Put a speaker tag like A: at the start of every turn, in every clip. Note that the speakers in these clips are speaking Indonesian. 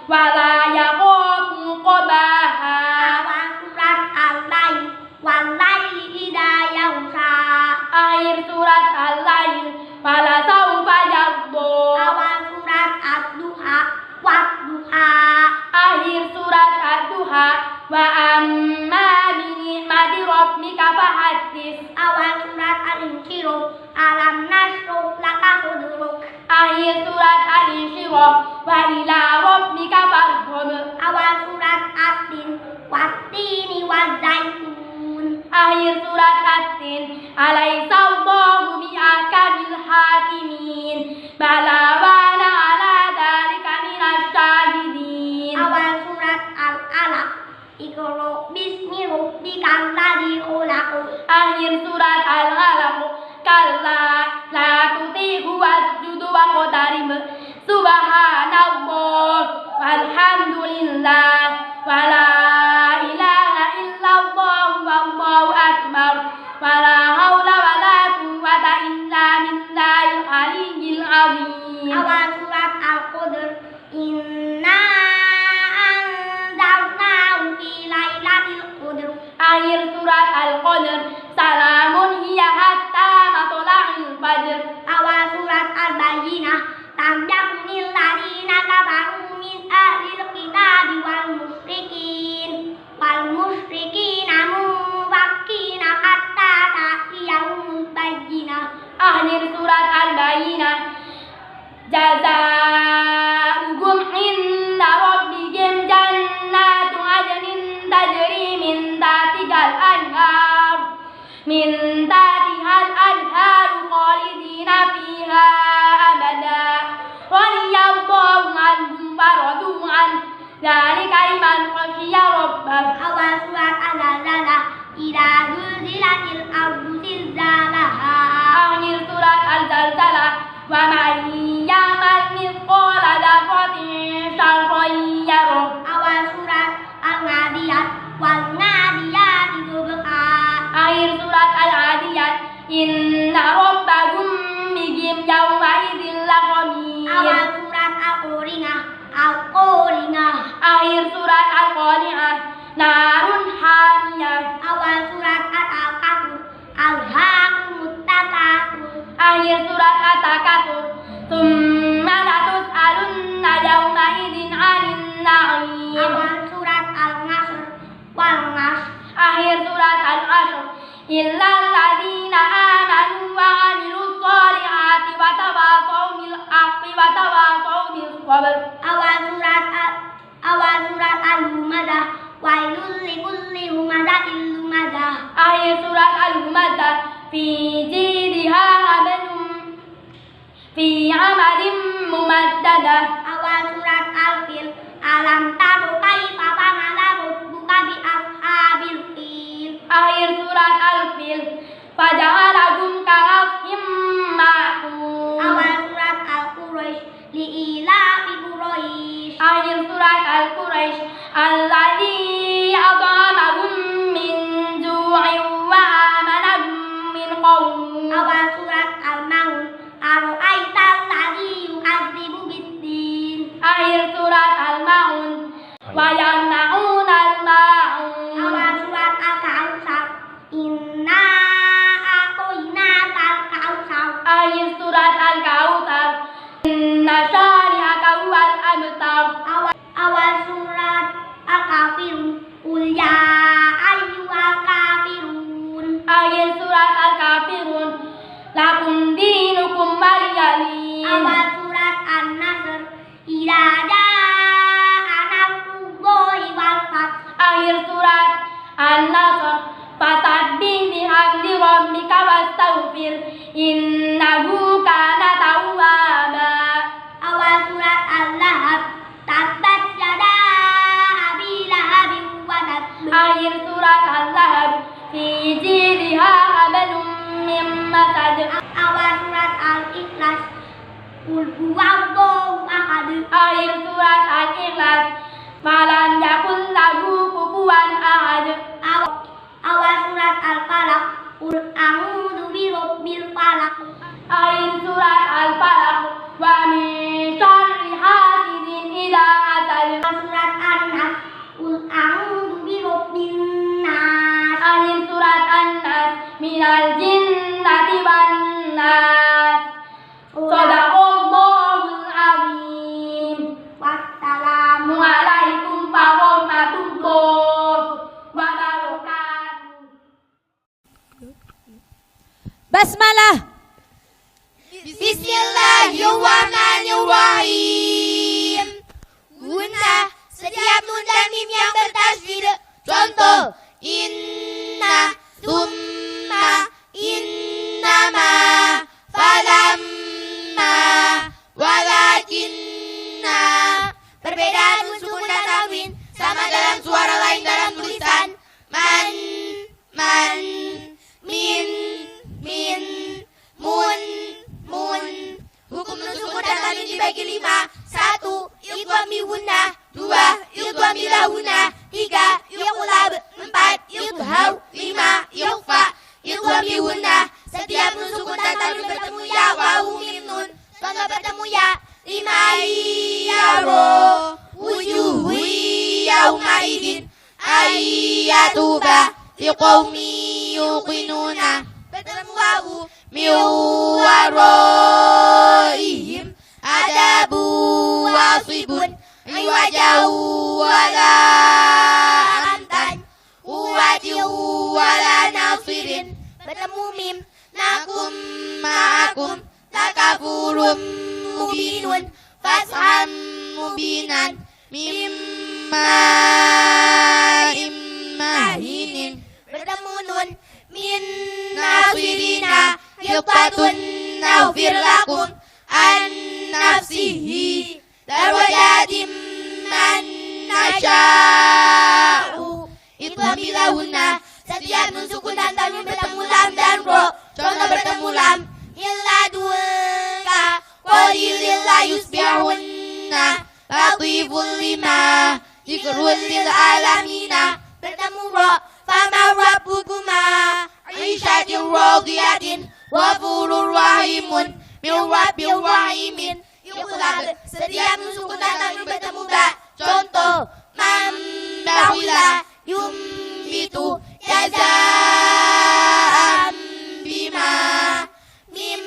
A: ولا يخاف عقباها.
B: Awal surat Al-Lail wal-laili idza yaghsha.
A: Akhir surat Al-Lail falasawfa yadha.
B: Awal surat Ad-Duha wad-duha.
A: Akhir surat Ad-Duha wa amma bi ni'mati rabbika fahaddits.
B: Awal surat Al-Insyirah alam nashrah laka sadrak.
A: Akhir surat Al-Insyirah wa ila rabbika farghab.
B: Awal surat At-Tin wat-tini waz-zaitun.
A: Akhir surat At-Tin alaysa Allahu bi'ahkamil hakimin bala wa ana ala dzalika minasy syahidin.
B: Awal surat Al-Alaq Iqra bismi rabbikal ladzi khalaq.
A: Akhir surat Al-Alaq kalla la tuti'hu wasjud waqtarib. Subhanallah walhamdulillah wala ilaha illallah wallahu akbar wala haula wala quwwata illa billahil aliyyil azim.
B: Awal surat Al-Qadr inna anzalnahu fi lailatul qadr.
A: Akhir surat Al-Qadr salamun hiya hatta matla'il fajr.
B: Awal surat Al-Bayyinah lam yakunil ladina kafaru min ahlil kitabi wal musyrikina munfakkina hatta ta'tiyahumul bayyinah.
A: Akhir surat Al-Bayyinah jazaa'uhum inda rabbihim jannatu adnin tajri min tahtihal anhar khalidina fiha abada radiyallahu anhum wa radu an dzalika liman khashiya rabbah.
B: Awal surat Al-Zalzalah idza zulzilatil ardu zilzalaha.
A: Akhir surat Al-Zalzalah wa man ya'mal mithqala dzarratin syarran yarah.
B: Awal surat Al-Nadiat wal nadiyati dzubha.
A: Akhir surat Al-Adiyat inna rabbahum bihim yawma idzin laqabir.
B: Awal surat Al-Qari'ah
A: Akhir surat Al-Qari'ah narun hamiyah.
B: Awal surat Al-Kahf alhaakumut takatsur.
A: Akhir surat At-Takatsur tsumma latus'alunna yawma idzin 'anil na'im.
B: Awal surat Al-Nasr wal Nasr.
A: Akhir surat Al-Ashr illal ladzina amanu wa 'amilus sholihati wa tawassaw bil haqqi wa tawassaw bis sabr.
B: Awal surat Al-Humazah wailul likulli humazatil lumazah.
A: Akhir surat Al-Humazah fi jidha hablum fi 'amadin mumaddadah.
B: Awal surat Al-Fil alam taru kaifa fa'ala rabbuka bi ashabil fil.
A: Akhir surat Al-Fil faja'alahum ka'asfin ma'kul.
B: Awal surat Al-Quraisy li'ilafi Quraisy.
A: Akhir surat Al-Quraisy alladzi at'amahum min ju'in wa amanahum min qaum.
B: Awal surat Al-Maun ara'aital ladzi yukadzibu bid-din.
A: Akhir surat Al-Maun wa yamna'una al-ma'un.
B: Awal surat Al-Kautsar inna a'tainakal kautsar.
A: Akhir surat Al-Kautsar inna syani'aka huwal abtar.
B: Awal surat Al-Kafirun qul ya ayyuhal kafirun.
A: Akhir surat Al-Kafirun lakum dinukum waliyadin.
B: Awal surat An-Nasr idza jaa nasrullahi wal fath.
A: Akhir surat An-Nasr fasabbih bihamdi rabbika wastaghfir innahu kana tawwaba.
B: Awal surat Al-Lahab tabbat yada abi lahabin wa tab.
A: Akhir surat Al-Lahab fi jidha hablum min masad.
B: Awal surat Al-Ikhlas qul huwallahu ahad.
A: Akhir surat Al-Ikhlas falam yakul lahu kufuwan ahad.
B: Awal surat Al-Falaq qul a'udzu birabbil falaq.
A: Akhir surat Al-Falaq wa min syarri hasidin idza hasad.
C: Basmalah.
B: Bismillahirrahmanirrahim. Guna setiap nun dan mim yang bertasydid. Contoh inna, thumma, innama, falamma, walakinna. Perbedaan nun sukun dan tanwin sama dalam suara lain dalam tulisan. Man, min, mun. Hukum nun sukun dan tanwin dibagi 5. 1. Idgham bi gunnah. 2. Idgham bila gunnah. 3. Iqlab. 4. Idhar. 5. Ikhfa. Idgham bi gunnah. Setiap nun sukun dan tanwin bertemu ya, wawu, mim, nun. Contoh bertemu ya. 5 yaro. Wujuhu yaumaidin ayyatuba liqaumi yuqinuna. Bertemu wawu. Min waraihim adabu wasibun iwajahu wala amtan uwatihu wala nasirin. Bertemu mim. Nakum ma'akum takafurum mubinun fasham mubinan mimma immahinin. Bertemu nun. Min nasirina hiqatun naghfir lakum an nafsihi darwajatim man nasya'u. Idgham bila gunnah. Setiap nun sukun dan tanwin bertemu lam dan ro. Contoh bertemu lam. Illa dunka qalilil la yusbihunna latiful lima zikrul lil alamina. Bertemu ro. Fama rabbukuma isyatin radiyatin wafurur rahimun min rabbil rahimin. Iqlab. Setiap nun sukun dan tanwin bertemu ba. Contoh man bawila yumbitu jazaan bima mim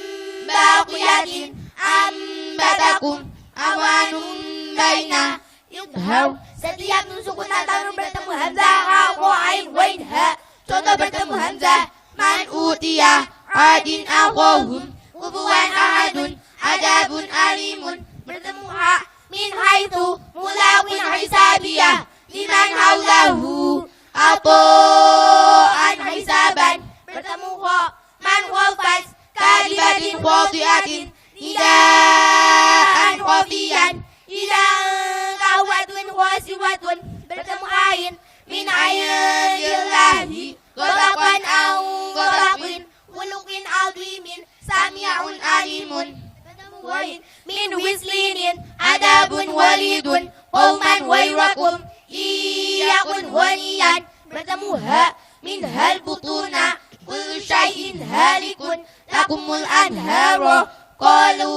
B: baqiyatin ambatakum awanum baina. Idhar. Setiap nun sukun dan tanwin bertemu hamzah, ha, qa, ain, wain, ha. Contoh bertemu hamzah. Man utiya adin aqahum kufuwan ahadun adabun alimun. Bertemu ha. Min haitsu mulaqin hisabiyah liman haulahu ato'an hisaban. Bertemu qa. Man khafas kalibatin khati'atin nidaan khafiyan idaan kawatun khasiwatun. Bertemu ain. Min aynillahi ghabaqan au ghabaqin khuluqin adhimin sami'un alimun. Bertemu wain. Min wislinin adabun walidun qauman wairakum iyakun waniyan. Bertemu ha. Min hal butuna kullu syai'in halikun lakumul anharu qalu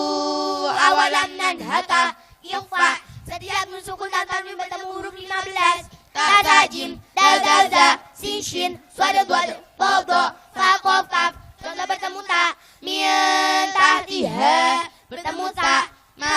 B: awalam nanhaka. Ikhfa. Setiap nun sukun dan tanwin bertemu huruf 15. Ta, jim, dal, za, sin, shin, suada, duada, bodo, fa, kof, kaf. Contoh bertemu ta. Min tahtiha. Bertemu ta. Man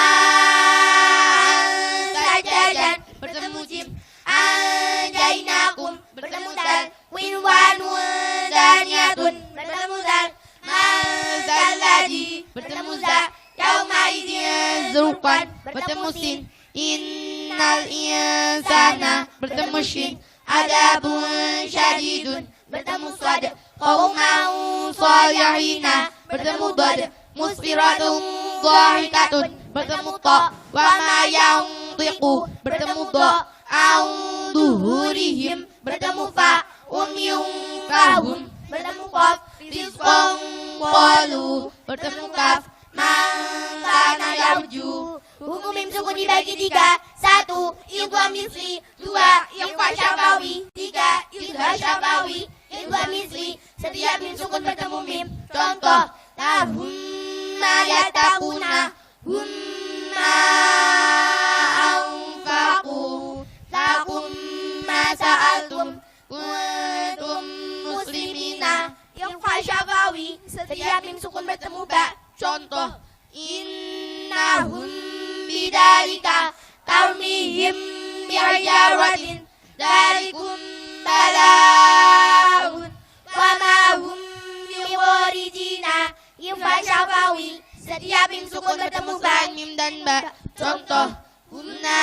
B: sajadan. Bertemu jim. Anjainakum. Bertemu dal. Win wanun daniyatun. Bertemu dal. Man zalladhi. Bertemu za. Yaumaidin zurqan. Bertemu sin. Innal insana. Bertemu shin. Adabun syadidun. Bertemu swad. Qawmau salihina. Bertemu dad. Musfiratun dhahikatun. Bertemu ta. Wa ma yantiqu. Bertemu da. Duhurihim. Bertemu fa. Umyung fahum. Bertemu qaf. Rizqan qalu. Bertemu kaf. Man kana yarju. Hukum mim sukun dibagi 3. 1. Idgham misli. 2. Ikhfa syafawi. 3. Idgham syafawi. Idgham misli. Setiap mim sukun bertemu mim. Contoh lahum ma yattaquna humma anfaqu lakum ma sa'altum kuntum muslimina. Ikhfa syafawi. Setiap mim sukun bertemu ba. Contoh innahum bidalika tarmihim bi'ajaratin dalikum bala'un wa ma hum biwarijina fa syafawi. Setiap mim sukun bertemu ba,
C: mim dan ba. Contoh, kunna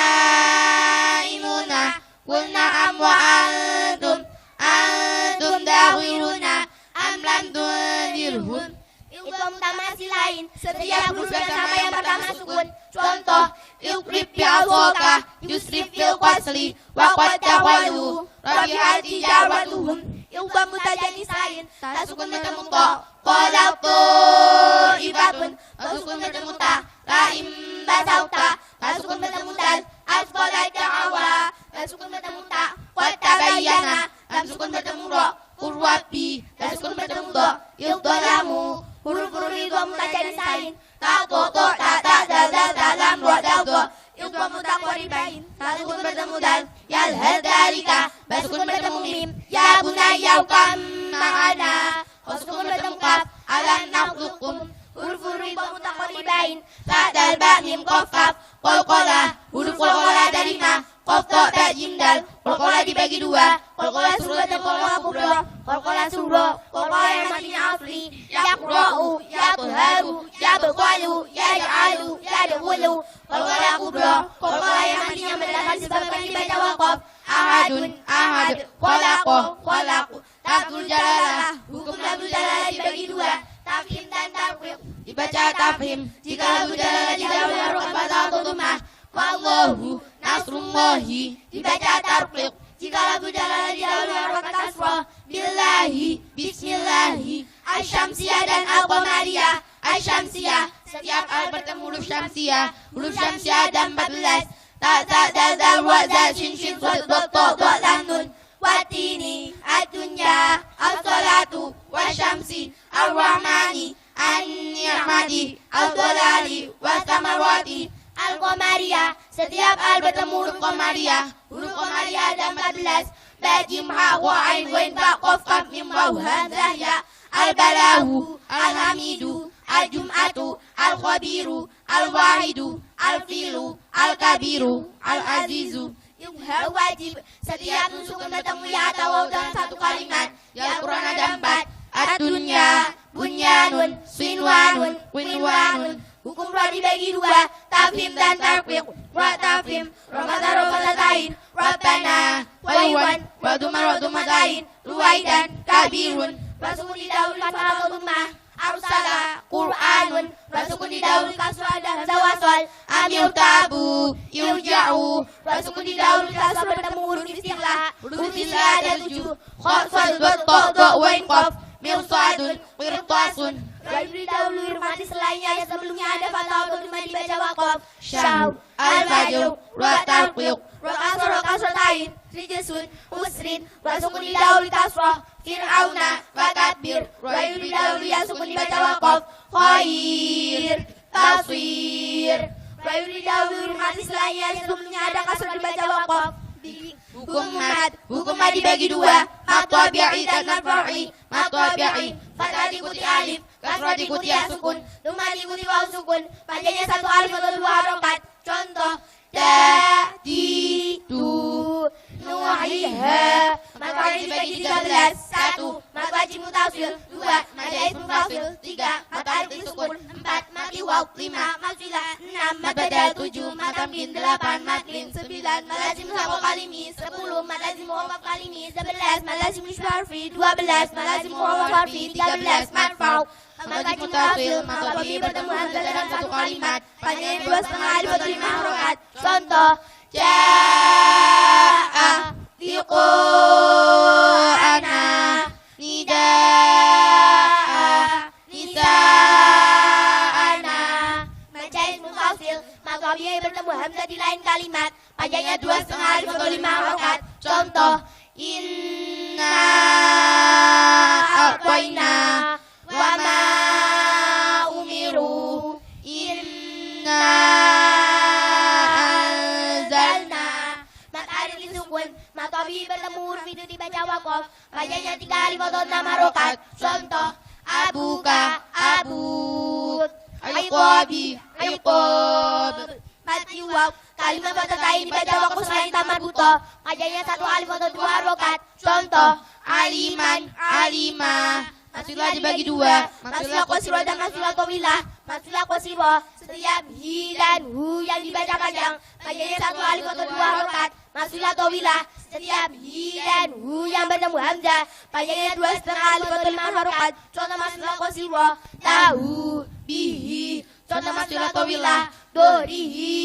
C: imuna, kunna am wa antum, antum dahwiruna, am lam tundirhum.
B: Idgham tamasi lain. Setiap huruf bersama yang pertama sukun. Contoh,
C: Iqrib bi'asoka, yusrif fil qasli, wa qad tawalu, rabihati jawatuhum.
B: Idgham mutajanisain.
C: Tasukun bertemu to, qolatu ibatun, tasukun bertemu ta, laim basauta, tasukun bertemu dal, asqalat ta'awa, tasukun bertemu ta, qad tabayyana, tasukun bertemu ro, urwabi, tasukun bertemu do, idghalamu.
B: Huruf-huruf idgham mutajanisain.
C: Ta to ta dal lam ro dal do,
B: Idgham mutaqaribain.
C: tasukun bertemu dal, yal hadalika, basukun bertemu mim, ya bunayya kam ma'ana, tasukun bertemu kaf, alam nakhluqukum.
B: Huruf-huruf idgham mutaqaribain.
C: Ta dal ba mim qaf kaf, qalqalah, huruf qalqalah dari ma, qaf ta ba jim dal, qalqalah dibagi dua, qalqalah surah dan qalqalah kubra, qalqalah surah, qalqalah yang matinya asli, yaqra'u, yatharu, yabqalu, yaj'alu, yadkhulu, qalqalah kubra, qalqalah yang matinya berdasar disebabkan dibaca waqaf, ahadun, ahad, khalaqah, khalaqu, lafzul jalalah, hukum lafzul jalalah dibagi dua,
B: Tafhim dan tarqiq.
C: dibaca tafhim, jika lafzul jalalah didahului harokat fathah atau dhammah, wallahu nasrullahi, dibaca tarqiq, jika lafzul jalalah didahului harokat kasrah, billahi, bismillahi, asyamsiyah dan al-qamariyah. Asyamsiyah, setiap al bertemu huruf syamsiyah, huruf syamsiyah ada 14, ta dal dal wa za shin shin sad dot ta dot lam nun, watini, ad-dunya, as-salatu, wasyamsi, ar-rahmani, an-ni'mati, al-dhalali, was-samarwati.
B: Al-Qamariyah.
C: Setiap al bertemu huruf qamariyah, huruf qamariyah ada 14, ba jim ha wa ain wain ba qaf kaf mim waw hamzah ya, al-balahu, al-hamidu, al-jum'atu, al-khabiru, al-wahidu, al-filu, al-kabiru, al-azizu.
B: Izhar wajib.
C: Setiap sukun bertemu ya atau waw dalam satu kalimat, ya Al-Quran ada 4, ad-dunya, bunyanun, sinwanun, winwanun.
B: Hukum ra dibagi dua.
C: Tafhim dan tarqiq, ra tafhim, rafata rafatatain, rabbana, waiwan, wadumaradumatain, ruwaidan, kabirun,
B: Rasukun didahului kasrah atau dhammah.
C: arsala, Qur'anun, rasukun didahului
B: Kasrah dan hamzah wasal.
C: amil tabu, irja'u,
B: Rasukun didahului kasrah bertemu huruf istilah.
C: huruf istilah ada 7, khosal, do, wain, qaf, mirsadun, qirtasun,
B: Raib didahului huruf mati selainnya yang sebelumnya ada fathah atau dhammah dibaca waqaf.
C: syau, al-fajr, ra tarqiq,
B: Rakatain, rijesun, usrin, rasukun didahului kasrah.
C: fir'auna, fakatbir,
B: Raib didahului yang sukun dibaca waqaf.
C: khair, taswir.
B: Raib didahului huruf mati selainnya yang sebelumnya ada kasrah dibaca waqaf.
C: Hukum mad dibagi dua, mad tabi'i dan mad far'i. Mad tabi'i, fathah diikuti alif, kasrah diikuti ya sukun,
B: Dhammah diikuti waw sukun. Panjangnya satu alif atau dua harokat. Contoh,
C: tu,
B: nuhiha. Mad far'i dibagi 13. 1.
C: 1,
B: Mad wajib mutasil. 2. Mad ism fasil. 3.
C: mad alif disukun, 4, mad iwaw, 5,
B: Mad silah. 6.
C: mad badal, 7, mad tamkin, 8, mad lin,
B: 9. Mad lazim saqo kalimi. 10. Mad lazim muwaqqaf kalimi. 11. Mad lazim isharfi. 12. Mad lazim muwaqqaf harfi. 13. Mad fa'u.
C: mad wajib mutasil, mad tabi'i bertemu hamzah dalam satu kalimat,
B: Panjangnya 2,5 alif atau 5 harokat. Contoh,
C: ja'a liqa'ana, nida'a nisa'ana.
B: Baca ismu fasil. Mad tabi'i bertemu hamzah di lain kalimat. Panjangnya 2,5 alif atau 5 harokat. Contoh,
C: Inna a'tayna wa ma umiru, inna anzalna.
B: Mad alif disukun. Mad tabi'i bertemu huruf itu dibaca waqaf. Panjangnya 3 alif atau 6 harokat. Contoh,
C: Abuka, abud, iqabi, iqab.
B: mad iwaw. Kalimat fathah dibaca waqaf selain tamat buto. Panjangnya 1 alif atau 2 harokat. Contoh,
C: Aliman, alimah, Masilah dibagi dua, masilah qasirah dan masilah tawilah. Masilah qasirah, setiap hi dan hu yang dibaca panjang, panjangnya satu alif atau dua harokat. Masilah tawilah, setiap hi dan hu yang bertemu hamzah, panjangnya 2,5 alif atau 5 harokat. Contoh masilah qasirah, tahu, bihi. Contoh masilah tawilah, dorihi,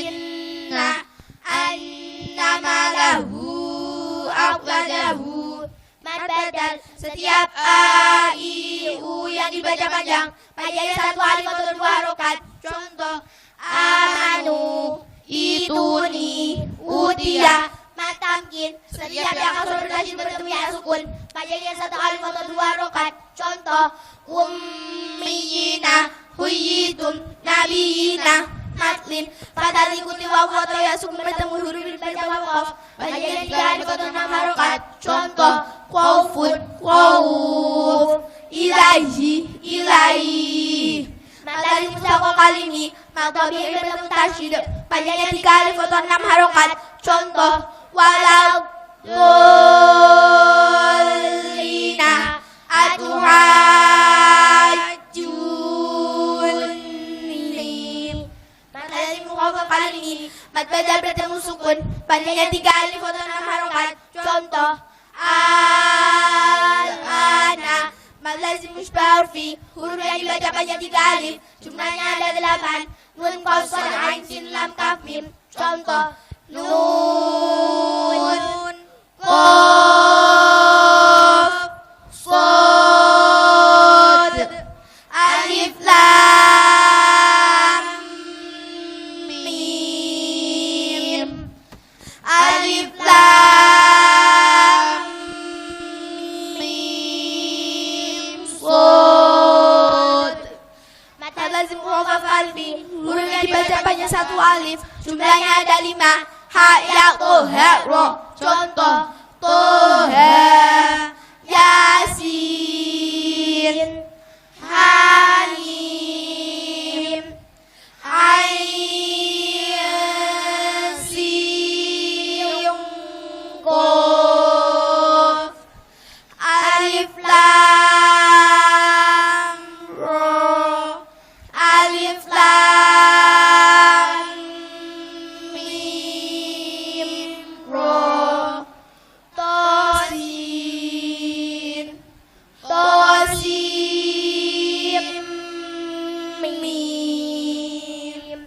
C: inna, annama lahu, aqladahu. Mad badal, setiap a, i, u yang dibaca panjang, panjangnya satu alif atau dua harokat. Contoh amanu, ituni, utia. Mad tamkin, setiap yang kasur bertajin bertemu ya sukun, panjangnya satu alif atau dua harokat. Contoh ummiyina, huyitum, nabiyina. Matlin, pada ikuti wawu atau ya sukun bertemu huruf dibaca waqaf, panjangnya 3 alif atau 6 harokat. Contoh qaufun, qauf, ilaihi, ilaihi. Matali mustaqo kalimi, maktabi bertemu tasydid, panjangnya 3 alif atau 6 harokat. Contoh walau dolina, atuhajjuni. Matali mukhafaf kalimi, mad badal bertemu sukun, panjangnya 3 alif atau 6 harokat. Contoh al-ana, mad lazim mushbah fi, huruf yang dibaca panjang 3 alif, jumlahnya ada 8. Nun, qaf, shad, ain, sin, lam, kaf, mim. Contoh nun, qaf, shad, alif, lam, mim. Alif, lam, mim, shad. Mad lazim mukhafaf alfi, huruf yang dibaca panjang 1 alif, jumlahnya ada 5. Ha, ya, to, ha, ro. Contoh toha, yasin, hamim, ain, sin, qaf, alif, lam, ro, alif, lam, mim, ro, tosin, tosim, mim,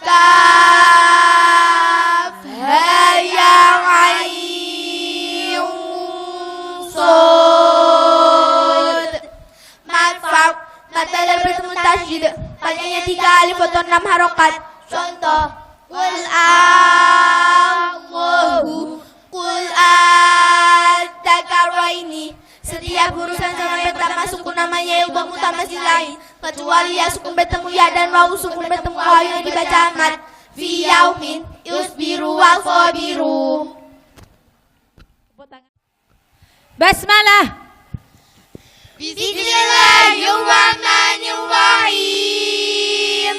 C: kaf, ha, ya, ain, shad. Mad farq, mad badal bertemu tasydid, panjangnya 3 alif atau 6 harokat. Contoh qul Allahu, qul at-takaraini. Setiap huruf yang sama pertama sukun namanya ubah mutamassil lain, kecuali ya sukun bertemu ya dan wawu sukun bertemu wawu yang dibaca amat. Fi yaumin yusbiru wa sabiru.
D: Basmalah.
C: Bismillahirrahmanirrahim.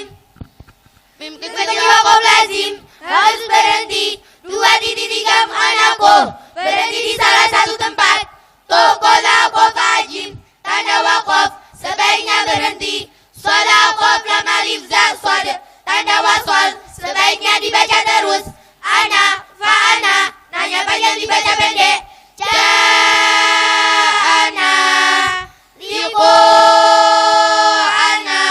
C: Mim ketika waqaf lazim harus berhenti 2 titik 3 mu'anaqo, berhenti di salah satu tempat. Tokola qaf ajim, tanda waqaf sebaiknya berhenti. Sola qaf lam alif za shad, tanda wasal sebaiknya dibaca terus. Ana fa ana, nanya panjang dibaca pendek. Ja'ana liqo ana,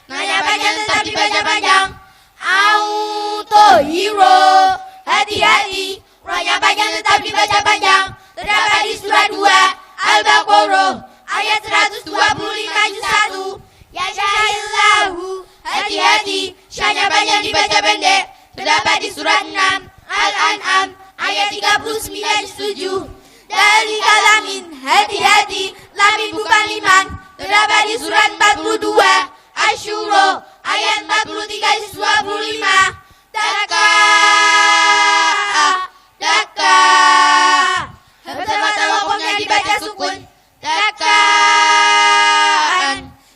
C: nanya panjang tetap dibaca panjang. Auto hero, hati-hati, rohnya panjang tetap dibaca panjang. Terdapat di surat 2 Al-Baqarah ayat 125 juz 1. Ya syahillahu, hati-hati, syahnya panjang dibaca pendek. Terdapat di surat 6 Al-An'am ayat 39 juz 7. Dari kalamin, hati-hati, lamin bukan liman. Terdapat di surat 42 Asyura ayat 43 juz 25. Daka, daka, hamzah waqafnya dibaca sukun. Dakaan,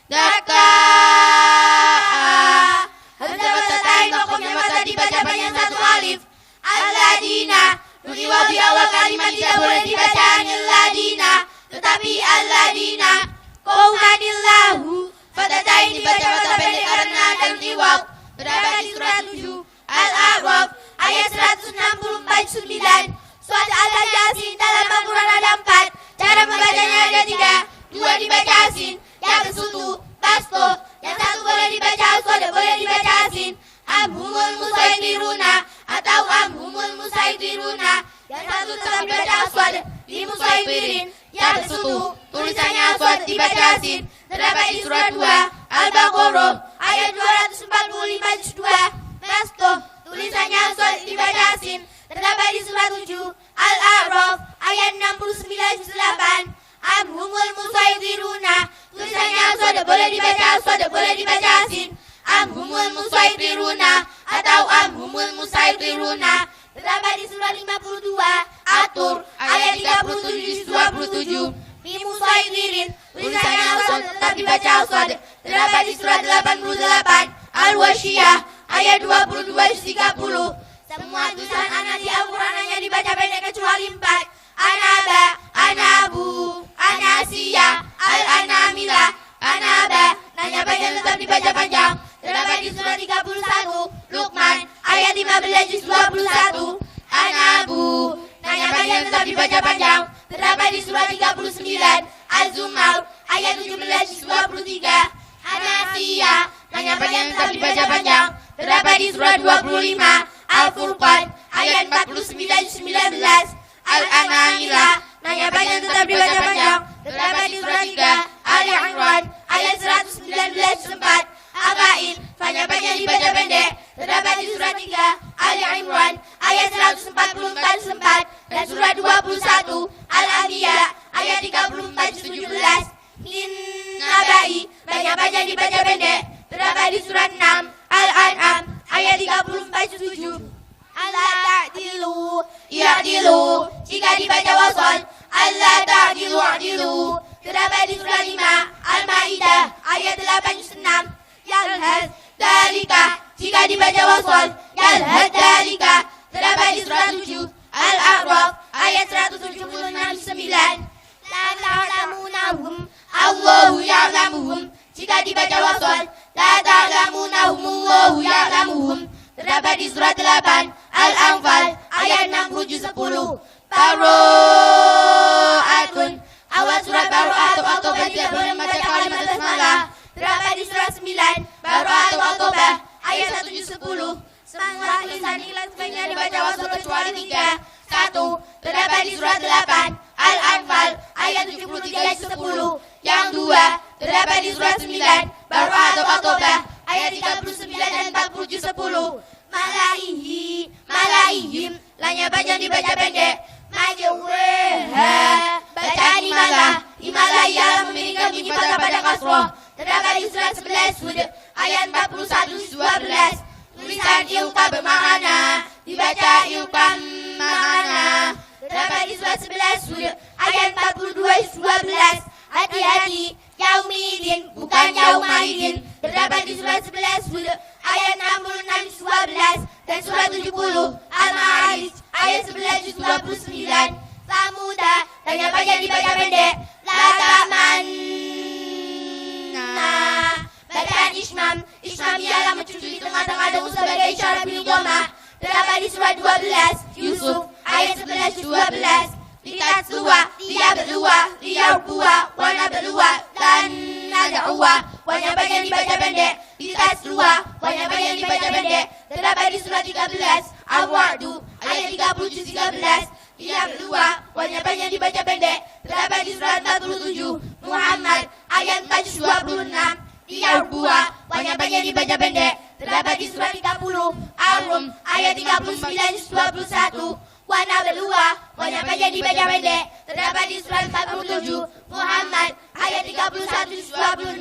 C: dakaa, hamzah waqafnya mata dibaca panjang 1 alif. Alladina, nun iwa di awal kalimat tidak boleh dibaca anil ladina.
B: tetapi alladzina qaumanillahu Fatata ini baca mata pendek karena dan iwak. Terdapat di surat 7 Al-A'raf ayat 164-9. Surat Al-Yasin dalam Al-Quran ada 4. Cara membacanya ada 3. 2 dibaca asin, yang kesutu, pasto. Yang satu boleh dibaca aswad, boleh dibaca asin. Amhumul musaitiruna atau amhumul musaitiruna. Yang satu tetap dibaca aswad, di musaitirin. Yang kesutu, tulisannya aswad dibaca asin. Terdapat di surat 2 Al-Baqarah ayat 245-2. Pasto, tulisannya aswad dibaca asin. Terdapat di surat 7 Al-A'raf ayat 69-8. Amhumul musaitiruna, tulisannya aswad boleh dibaca aswad, boleh dibaca asin. Amhumul musaitiruna atau amhumul musaitiruna. Terdapat di surat 52 At-Tur ayat 37-27. Fi musaitirin, tulisannya aswad tetap dibaca aswad. Terdapat di surat 88 Al-Wasyiyah ayat 22-30. Semua tulisan anak di Al-Quran hanya dibaca pendek kecuali 4. Anaba, anabu, anasiya, al-anamila, anaba. Nanya panjang tetap dibaca panjang. Terdapat di surat 31 Luqman ayat 15-21. Anabu, nanya panjang tetap dibaca panjang. Terdapat di surat 39 Az-Zumar ayat 17-23. Anasiya, nanya panjang tetap dibaca panjang. Terdapat di surat 25 Al-Furqan ayat 49-19. Al-Anamila, nanya panjang tetap dibaca panjang. Terdapat di surat 3 Ali Imran ayat 119-4. Abain, nanya panjang dibaca pendek. Terdapat di surat 3 Ali Imran ayat 144-4. Dan surat 21 Al-Anbiya ayat 34-17. Min nabai, nanya panjang dibaca pendek. Terdapat di surat 6 Al-An'am ayat 34-7. Allah ta'dilu, ya'dilu, jika dibaca wasol. Allah ta'dilu, ya'dilu. Terdapat di surat 5 Al-Ma'idah ayat 8-6. Yalhad dalika, jika dibaca wasol. Yalhad dalika. Terdapat di surat 7 Al-A'raf ayat 176-9. La ta'lamunahum, Allahu ya'lamuhum, jika dibaca wasol. La ta'lamunahum, Allahu ya'lamuhum. Terdapat di surat 8 Al-Anfal ayat 60-10. Baro'atun, awal surat Baro'at atau At-Taubah tidak boleh membaca kalimat basmalah. Terdapat di surat 9 Baro'at atau At-Taubah ayat 1-10. Semua tulisan ikhlas sebaiknya dibaca wasal kecuali 3. 1. Terdapat di surat 8 Al-Anfal ayat 73-10. Yang 2 terdapat di surat 9 Baro'at atau At-Taubah ayat 39 dan 40-10. Malaihim, lanya panjang dibaca pendek. Majweha, bacaan imalah ialah memiliki bunyi fathah pada kasroh. Terdapat di surat 11 Hud ayat 41-12. Tulisan ilqa bermakna, dibaca ilqa makna. Terdapat di surat 11 Hud ayat 42-12. Hati-hati, yaumidin bukan yaumaidin. Terdapat di surat 11 Hud ayat 66-12 dan surat 70 Al-Ma'arij ayat 11-29. Samuda, tanya panjang dibaca pendek. La ta'manna, bacaan Ismam ialah mencucu di tengah-tengah daun sebagai isyarat bil dhamma. Terdapat di surat 12 Yusuf ayat 11-12. Lihat dua, dia berdua, dia berdua, wana berdua, dan nada'uwa. Wanya panjang dibaca pendek. Lihat dua, wanya panjang dibaca pendek. Terdapat di surat 13 Al-Wa'du ayat 30-13. Dia berdua, wanya panjang dibaca pendek. Terdapat di surat 47 Muhammad ayat 4-26. Dia berdua, wanya panjang dibaca pendek. Terdapat di surat 30 Al-Rum ayat 39-21. Wana berdua, wanya panjang dibaca pendek. Terdapat di surat 47 Muhammad ayat 31-26.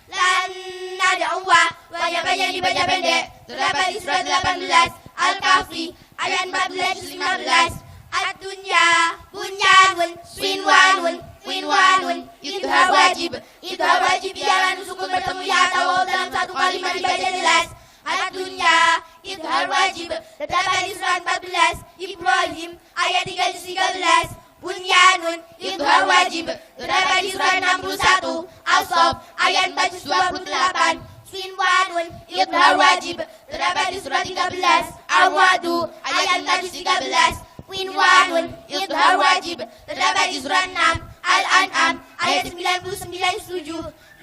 B: Lan nada'uwa, wanya panjang dibaca pendek. Terdapat di surat 18 Al-Kahfi ayat 14-15. Ad-dunya bunyanun winwanun idhar wajib ialah sukun bertemu ya atau dalam satu kalimat dibaca jelas. Ad-dunya idhar wajib. Terdapat di surat 14 Ibrahim ayat 3-13. Bunyanun, idhar wajib, terdapat di surat 61. As-Saff, ayat 428. Sinwanun, idhar wajib, terdapat di surat 13. Ar-Ra'du, ayat 413. Winwanun, idhar wajib, terdapat di surat 6. Al-An'am, ayat 99-7.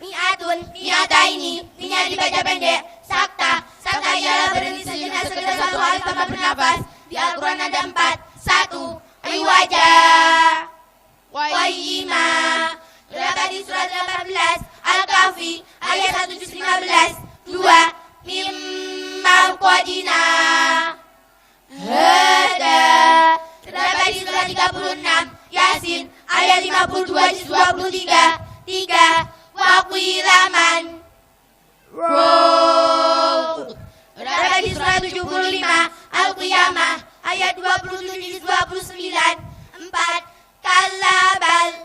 B: Mi'atun, mi'ataini, mi'nya dibaca pendek. Sakta, sakta ialah berhenti sejenak sekedar satu kali tanpa bernafas. Di Al-Quran ada 4. 1. Riwaja Wayyima, terdapat di surat 18. Al-Kahfi, ayat 1 juz 15. 2. Mimmal Qadina Hada, terdapat di surat 36. Yasin, ayat 52 juz 23. 3. Waqilaman Roh, terdapat di surat 75. Al-Qiyamah, ayat 27 juz 29. 4. Kalabal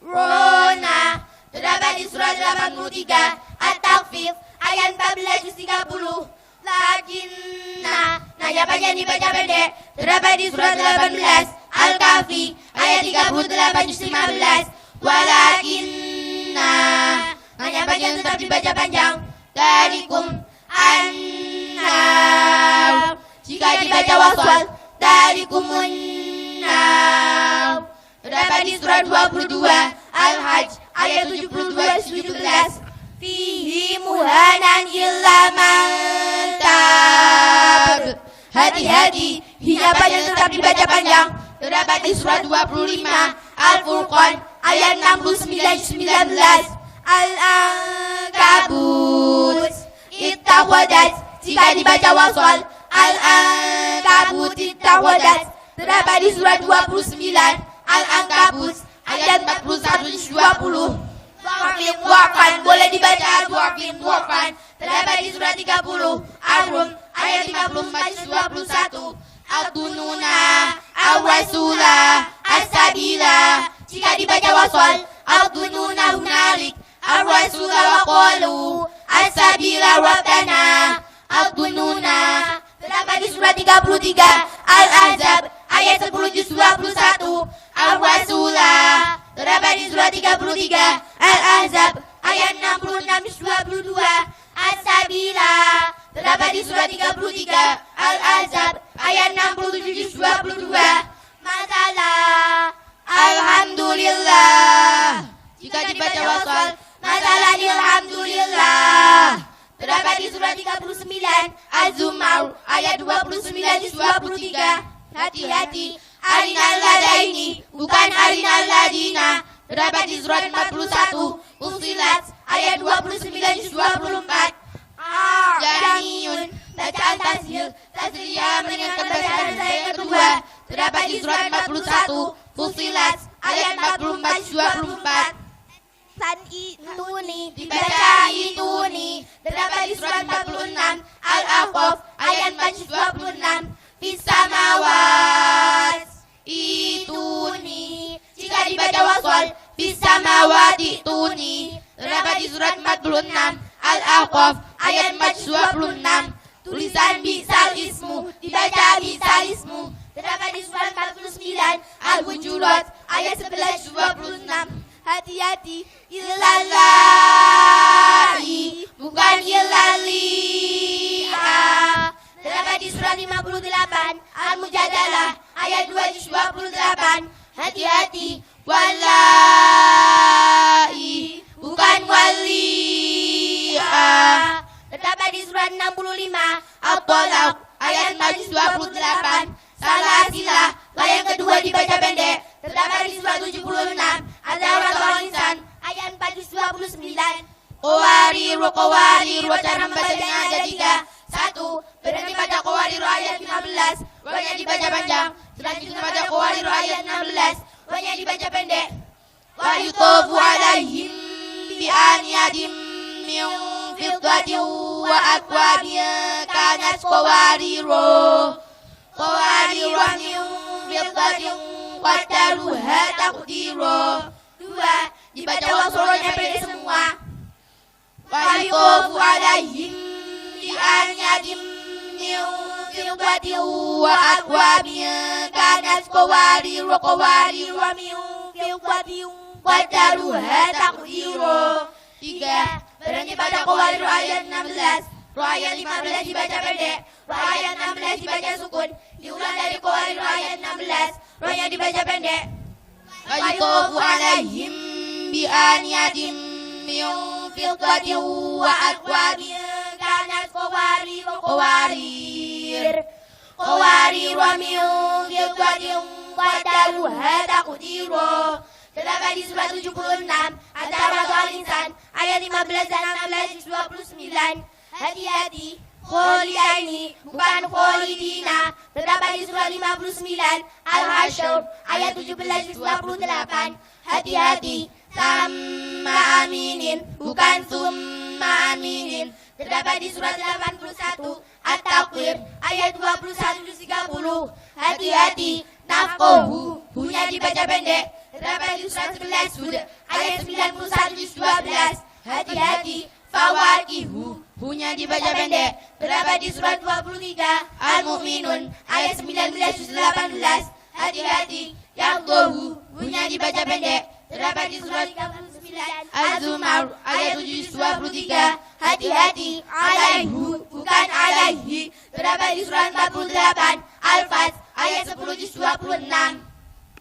B: Rona, terdapat di surat 83. At-Takhfif, ayat 14 juz 30. Lakinna, nanya panjang dibaca pendek, terdapat di surat 18. Al-Kahfi, ayat 38 juz 15. Walakinna, nanya panjang tetap dibaca panjang. Darikum an-nar, jika dibaca waswal. Darikumun nar, terdapat di surat 22. Al-Hajj, ayat 72-17. Fihi muhanan illa mantab, hati-hati, hingga panjang tetap dibaca panjang. Terdapat di surat 25. Al-Furqan, ayat 69-19. Al-Ankabut, ittawadat, jika dibaca waswal. Al-Ankabut ittawadat, terdapat di surat 29. Al-Ankabut, ayat 41-20. Du'afan, boleh dibaca du'afan, terdapat di surat 30. Ar-Rum, ayat 54-21. Al-Dununa, Al-Wasula, As-Sabila, jika dibaca waswal. Al-Dununa hunalik, Al-Wasula wa qalu As-Sabila Rabbana. Al-Dununa, terdapat di surat 33. Al-Ahzab, ayat 10 juz 21. Al-Wasula, terdapat di surat 33. Al-Ahzab, ayat 66 juz 22. As-Sabila, terdapat di surat 33. Al-Ahzab, ayat 67 juz 22. Masalah Alhamdulillah, jika dibaca waswal. Masalah Alhamdulillah, terdapat di surat 39. Az-Zumar, ayat 29 juz 23. Hati-hati, arinal ladaini, bukan arinal ladina, terdapat di surat 41. Fussilat, ayat 29 juz 24. Janiyun, bacaan tasjil, tasriyah meringankan bacaan saya yang kedua, terdapat di surat 41. Fussilat, ayat 44 juz 24. San ituni, dibaca ituni, terdapat di surat 46. Al-Aqaf, ayat 4 juz 26. Bisamawat ituni, jika dibaca waswal. Bisamawat ituni, terdapat di surat 46. Al-Aqaf, ayat 4 juz 26. Tulisan bisal ismu, dibaca bisal ismu, terdapat di surat 49. Al-Hujurat, ayat 11 juz 26. Hati-hati, illalahi, bukan illalliha, terdapat di surat 58. Al-Mujadalah, ayat 2 juz 28. Hati-hati, wallahi, bukan waliha, terdapat di surat 65. At-Talaq, ayat 4 juz 28. Salasilah, yang kedua dibaca pendek, terdapat di surat 76. Al-Zawratul Insan, ayat 4 juz 29. Qawariru, cara membacanya ada 3. 1. Berhenti pada Qawariru ayat 15, wanya dibaca panjang. Selanjutnya pada Qawariru ayat 16, wanya dibaca pendek. Wa yutofu alaihim bi aniyadim min fiddatin wa akwabin kanat qawariru min fiddatin qaddaruha taqdiru. 2. Dibaca wasronya pendek semua. Wa yutofu alaihim bi aniyadim min fiddatin wa akwabin kanat qawarir wa min fiddatin qaddaruha taqdira. 3. Berhenti pada qawarir ayat 16. Ayat 15 dibaca pendek, ayat 16 dibaca sukun. Diulang dari qawarir ayat 16, yang dibaca pendek. Fayuqafu alaihim bi'aniyatin min fiddatin wa akwabin kanat qawarir wa min fiddatin qaddaruha taqdira. Terdapat di surat 76 antara Al-Insan ayat 15 dan 16 di 29. Hati-hati, kholidaini bukan kholidina. Terdapat di surat 59 Al-Hasyr ayat 17 di 28. Hati-hati, sama aminin bukan summa aminin. Terdapat di surat 81 At-Takwir ayat 21 di 30. Hati-hati, nafkohu hunya dibaca pendek. Terdapat di surat 11 Hud ayat 91 di 12. Hati-hati, fawakihu hunya dibaca pendek. Terdapat di surat 23 Al-Mu'minun ayat 19 di 18. Hati-hati, yaqdohu hunya dibaca pendek. Terdapat di surat 39 Az-Zumar ayat 7 di 23. Hati-hati, alaihu bukan alaihi. Terdapat di surat 48 Al-Fat ayat 10 di 26.